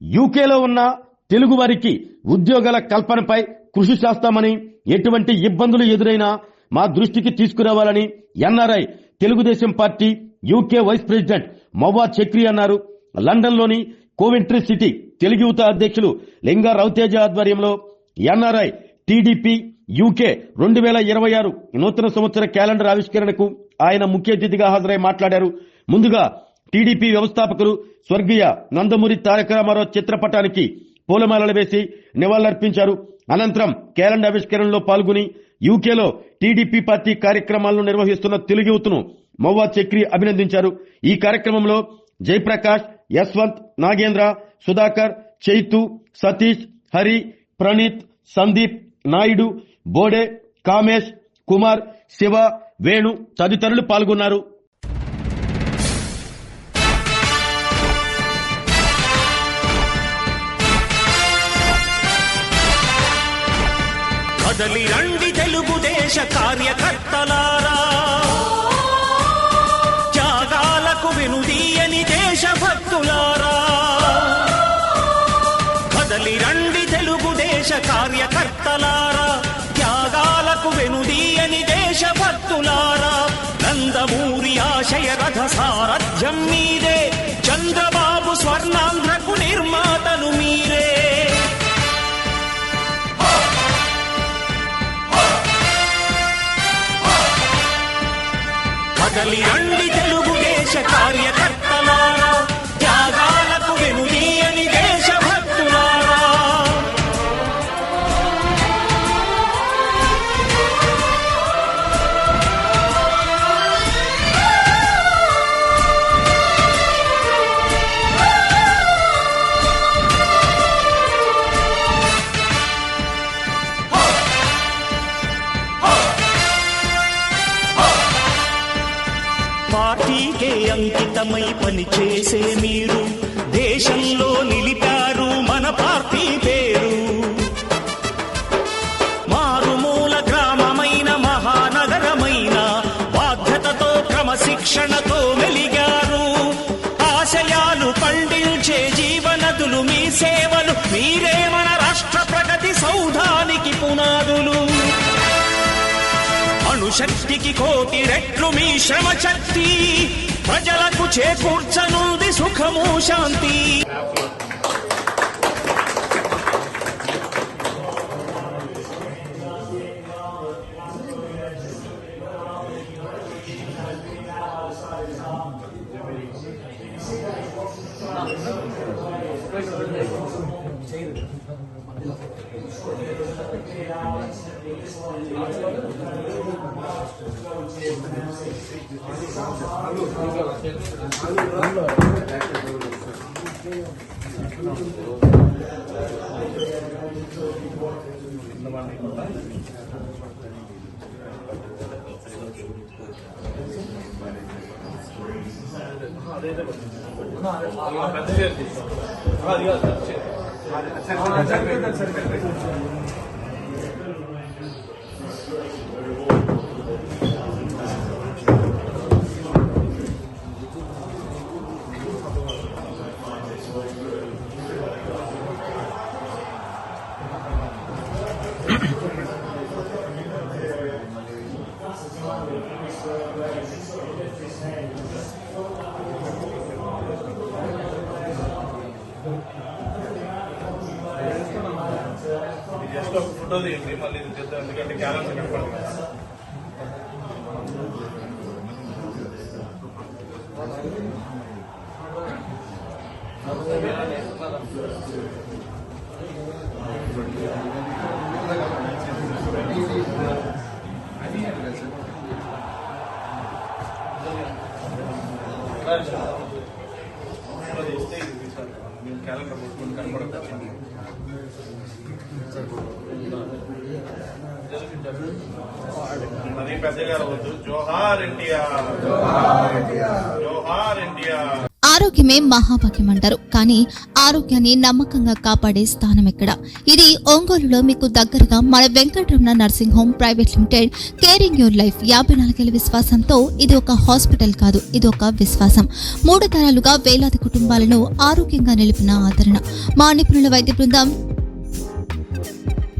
యూకేలో ఉన్న తెలుగు వారికి ఉద్యోగాల కల్పనపై కృషి చేస్తామని, ఎటువంటి ఇబ్బందులు ఎదురైనా మా దృష్టికి తీసుకురావాలని NRI Telugu Desam party UK vice president Mavva Chakri అన్నారు. లండన్లోని కోవెంట్రీ సిటీ తెలుగు యువత అధ్యక్షులు లింగా రవితేజ ఆధ్వర్యంలో ఎన్ఆర్ఐ టీడీపీ యూకే 2026 నూతన సంవత్సర క్యాలెండర్ ఆవిష్కరణకు ఆయన ముఖ్య అతిథిగా హాజరై మాట్లాడారు. ముందుగా టీడీపీ వ్యవస్థాపకులు స్వర్గీయ నందమూరి తారక రామారావు చిత్రపటానికి పూలమాలలు వేసి నివాళులర్పించారు. అనంతరం క్యాలెండర్ ఆవిష్కరణలో పాల్గొని యూకేలో టీడీపీ పార్టీ కార్యక్రమాలను నిర్వహిస్తున్న తెలుగు యువతను మవ్వా చక్రి అభినందించారు. ఈ కార్యక్రమంలో జయప్రకాష్, యశ్వంత్, నాగేంద్ర, సుధాకర్, చైతు, సతీష్, హరి, ప్రణీత్, సందీప్, నాయుడు, బోడే, కామేష్, కుమార్, శివ, వేణు తదితరులు పాల్గొన్నారు. కదలి రండి తెలుగుదేశ కార్యకర్తలారా, త్యాగాలకు వెనుదీయని దేశభక్తులారా. కదలి రండి తెలుగుదేశ కార్యకర్తలారా, త్యాగాలకు వెనుదీయని దేశభక్తులారా. నందమూరి ఆశయ రథ సారథ్యం మీరే, చంద్రబాబు స్వర్ణాంధ్రకు నిర్మాతలు మీరే. కదలి రండి తెలుగుదేశ కార్యకర్తలారా, త్యాగాలకు వెనుదీయని దేశభక్తులారా. పార్టీకే అంకితమై పనిచేసే మీరు దేశంలో నిలిపారు మన పార్టీ పేరు. మారుమూల గ్రామమైన మహానగరమైన బాధ్యతతో క్రమశిక్షణతో మెలిగారు. ఆశయాలు పండించే జీవనదులు మీ సేవలు, మీరే మన రాష్ట్ర ప్రగతి సౌధానికి పునాదులు. అణుశక్తికి కోటి రెట్లు మీ శ్రమ శక్తి, ప్రజలకు చేకూర్చనుంది సుఖము శాంతి. ఫోటో తీయండి, మళ్ళీ చేద్దాం, ఎందుకంటే క్యాలెండర్ కనపడదు కదా. క్యాలెండర్ కనపడదు. మరీ పెద్దగా వద్దు. జోహార్ ఇండియా, జోహార్ ఇండియా. ఆరోగ్యమే మహాభాగ్యం అంటారు. కానీ ఆరోగ్యాన్ని నమ్మకంగా కాపాడే స్థానం ఎక్కడ? ఇది ఒంగోలులో మీకు దగ్గరగా మన Venkataramana nursing home private limited. Caring your life 54 విశ్వాసంతో ఇది ఒక హాస్పిటల్ కాదు, ఇది ఒక విశ్వాసం. 3 తరాలుగా వేలాది కుటుంబాలను ఆరోగ్యంగా నిలిపిన ఆదరణ. మా నిపుణుల వైద్య బృందం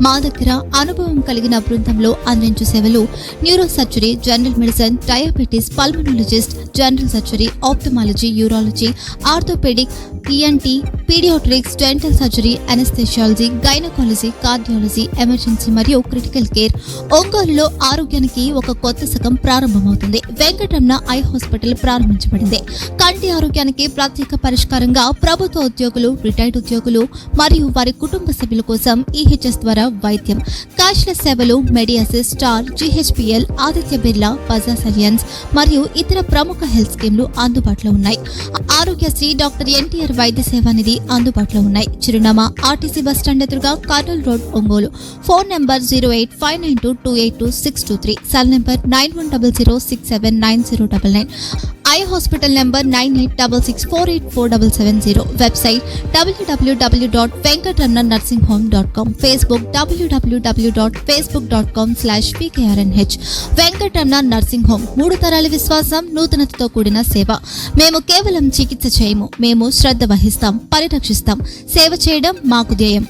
మా దగ్గర అనుభవం కలిగిన బృందంలో అందించే సేవలు neuro surgery, general medicine, diabetes, pulmonologist, general surgery, ophthalmology, urology, orthopaedic, ENT, paediatrics, dental surgery, anaesthesiology, gynaecology, cardiology, emergency మరియు క్రిటికల్ కేర్. ఒంగోలులో ఆరోగ్యానికి ఒక కొత్త శకం ప్రారంభమవుతుంది. వెంకటరమణ ఐ హాస్పిటల్ ప్రారంభించబడింది. కంటి ఆరోగ్యానికి ప్రత్యేక పరిష్కారంగా ప్రభుత్వ ఉద్యోగులు, రిటైర్డ్ ఉద్యోగులు మరియు వారి కుటుంబ సభ్యుల కోసం EHS ద్వారా వైద్యం, క్యాష్లెస్ సేవలు, Medi Assist, Star, GHPL, Aditya Birla, Bajaj Allianz మరియు ఇతర ప్రముఖ హెల్త్ స్కీమ్లు అందుబాటులో ఉన్నాయి. ఆరోగ్యశ్రీ, డాక్టర్ NTR వైద్య సేవా నిధి అందుబాటులో ఉన్నాయి. చిరునామా RTC బస్టాండ్ ఎదురుగా, Kurnool road, Ongole. Phone number 08592282623, cell number 9100679099. Eye hospital number 9866484770. Website www.venkatramanarsinghome.com. Facebook www.facebook.com/PKRNH. Venkataramana nursing home, 3 తరాల విశ్వాసం, నూతనతతో కూడిన సేవ. మేము కేవలం చికిత్స చేయము, మేము శ్రద్ధ వహిస్తాం, పరిరక్షిస్తాం. సేవ చేయడం మాకు ధ్యేయం.